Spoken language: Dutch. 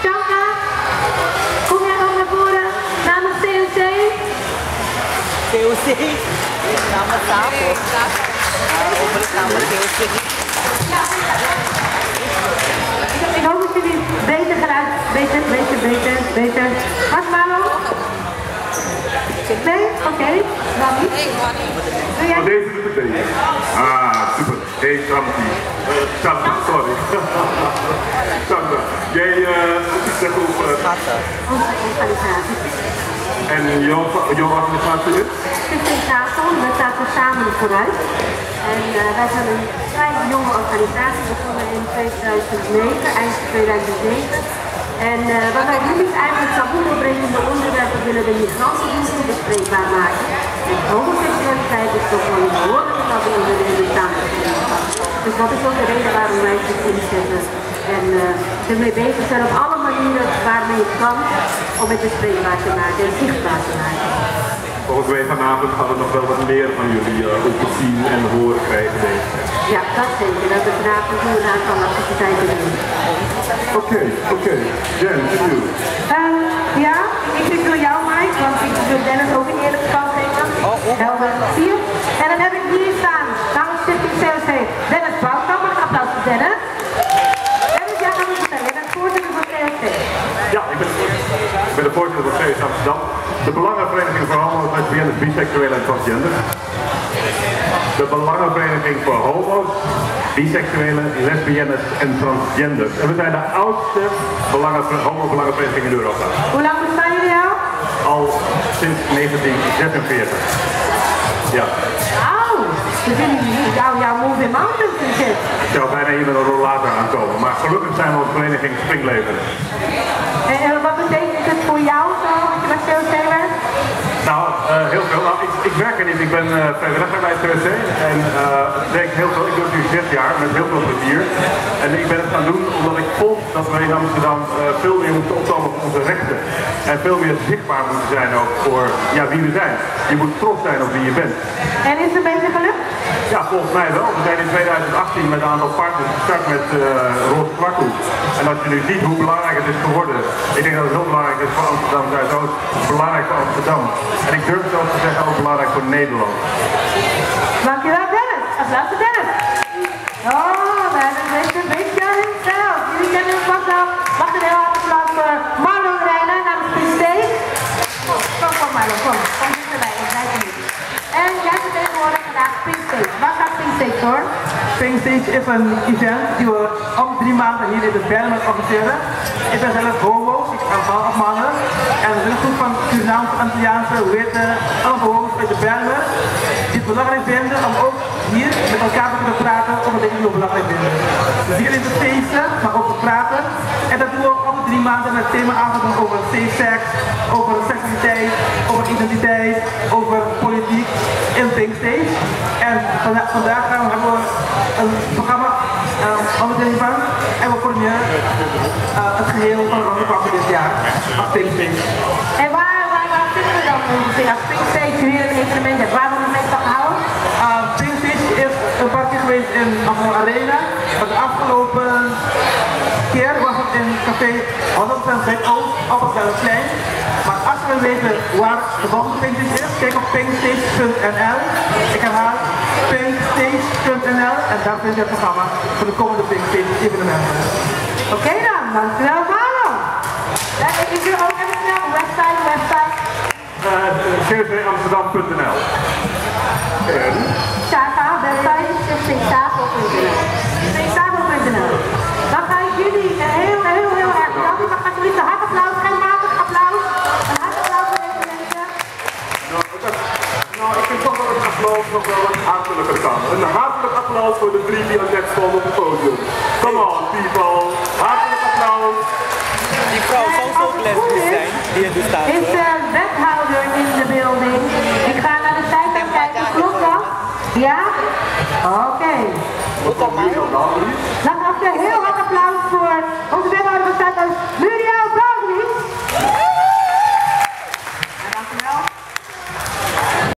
Shanka, kom jij ook naar voren namens COC? COC? Namens tafel. Hopelijk namens COC. Ik hoop dat jullie beter geluid, beter. Wat Marlo? Nee? Oké, dan niet. Oh, deze doet het beter. Ah, super. Hey, Sandra, sorry. Sandra, jij moet zeggen over... Onze organisatie. En jouw organisatie is? Stichting Tafel, we staan samen vooruit. En wij zijn een vrij jonge organisatie, begonnen in 2009, eind 2009. En wat wij doen is eigenlijk taboeverbrengende onderwerpen willen de migrantendiensten bespreekbaar maken. En homoseksualiteit is toch wel een behoorlijke taboe in de samenleving. Dus dat is ook de reden waarom wij zich inzetten. En ermee bezig zijn op alle manieren waarmee het kan om het bespreekbaar te maken en zichtbaar te maken. Volgens mij vanavond gaan we nog wel wat meer van jullie ook zien en horen krijgen, denk ik. Ja, dat zeker. Dat we vanavond nu een aantal activiteiten doen. Oké. Jen, to you. Ja, ik zit door jou, Mike, want ik wil Dennis ook een eerlijke kans geven. Helder, 4. En dan heb ik hier staan, namens Stichting COC, Dennis Boutkamp. Een applaus voor Dennis. Dennis, jij gaat me vertellen, je bent voorzitter van COC. Ja, ik ben de voorzitter van COC Amsterdam. De Belangenvereniging voor homo's, lesbiennes, biseksuelen en transgender. De Belangenvereniging voor homo's, biseksuelen, lesbiennes en transgenders. En we zijn de oudste homo-belangenvereniging in Europa. Hoe lang bestaan jullie al? Al sinds 1946. Ja. Dus jouw Move in Mountains is het. Ik zou bijna hier met een rollator aankomen, maar gelukkig zijn we als vereniging springleven. En wat betekent het voor jou zo, dat je bij COC bent? Nou, heel veel. Nou, ik werk er niet. Ik ben vrijwilliger bij het COC en het werkt heel veel. Ik doe het nu 6 jaar met heel veel plezier. En ik ben het gaan doen omdat ik vond dat we in Amsterdam veel meer moeten opkomen voor onze rechten. En veel meer zichtbaar moeten zijn ook voor wie we zijn. Je moet trots zijn op wie je bent. En is het een beetje gelukt? Ja, volgens mij wel. We zijn in 2018 met een aantal partners gestart met Roze Kwarthoek. En als je nu ziet hoe belangrijk het is geworden, ik denk dat het heel belangrijk is voor Amsterdam Zuidoost, belangrijk voor Amsterdam. En ik durf zelfs te zeggen ook belangrijk voor Nederland. Dankjewel Dennis. Applaus voor Dennis. Oh, dat is een beetje aan hemzelf. Jullie kennen hem vast wel. Wacht een heel hard applaus voor Marlon Reijnen namens Pinksteeg. Kom Marlon, kom dichterbij, ik blijf er niet. En jij vertegenwoordigt vandaag Pinksteeg. Waar gaat Pinksteeg voor? Pinksteeg is een event die we om 3 maanden hier in de Bijlmer organiseren. Ik ben zelf homo, ik ben vrouw of mannen. En we zijn een groep van Surinaamse, Antilliaanse, witte, alle homo's uit de Bijlmer. Die het belangrijk vinden om ook hier met elkaar te kunnen praten over dingen die we belangrijk vinden. Dus niet alleen te feesten, maar ook te praten. En dat doen we ook om 3 maanden met thema-avonden over safe sex, over seksualiteit, over identiteit, over politiek in Pinksteeg. En vandaag hebben we een programma onderdeel van en we coördineren het geheel van onze programma dit jaar op Pinksteeg. En waar zitten we dan ongeveer als Pinksteeg weer een evenement hebt? Waar wordt het meestal gehouden? Pinksteeg is een paar keer geweest in Amsterdam Arena. Maar de afgelopen keer was het in café 100% Zuidoost op het Velleplein. Maar als we weten waar de volgende Pinksteeg is, kijk op pinksteeg.nl. Ik herhaal pinksteeg.nl en daar vind je het programma voor de komende Pinksteeg evenementen. Oké dan, dankjewel Marlon. Ik wil ook even snel website. COCamsterdam.nl. Shaka, website, stichtingtafel.nl. Stichtingtafel.nl. Dan ga ik jullie heel erg bedanken. Maar alsjeblieft een hard applaus, geen matig applaus. Een hard applaus voor deze mensen. Nou, ik vind toch wel het applaus nog wel wat hartelijker kan. Een hartelijk applaus voor de 3 die al net stonden op het podium. Come on people, hartelijk applaus. Die vrouw zal zo lesbisch zijn, die in de staat. Is de wethouder in de building. Ik ga naar de tijd en kijken, klopt dat? Ja? Oké. Dan nog een heel hard applaus voor onze wethouder van Zuidoost, Muriel.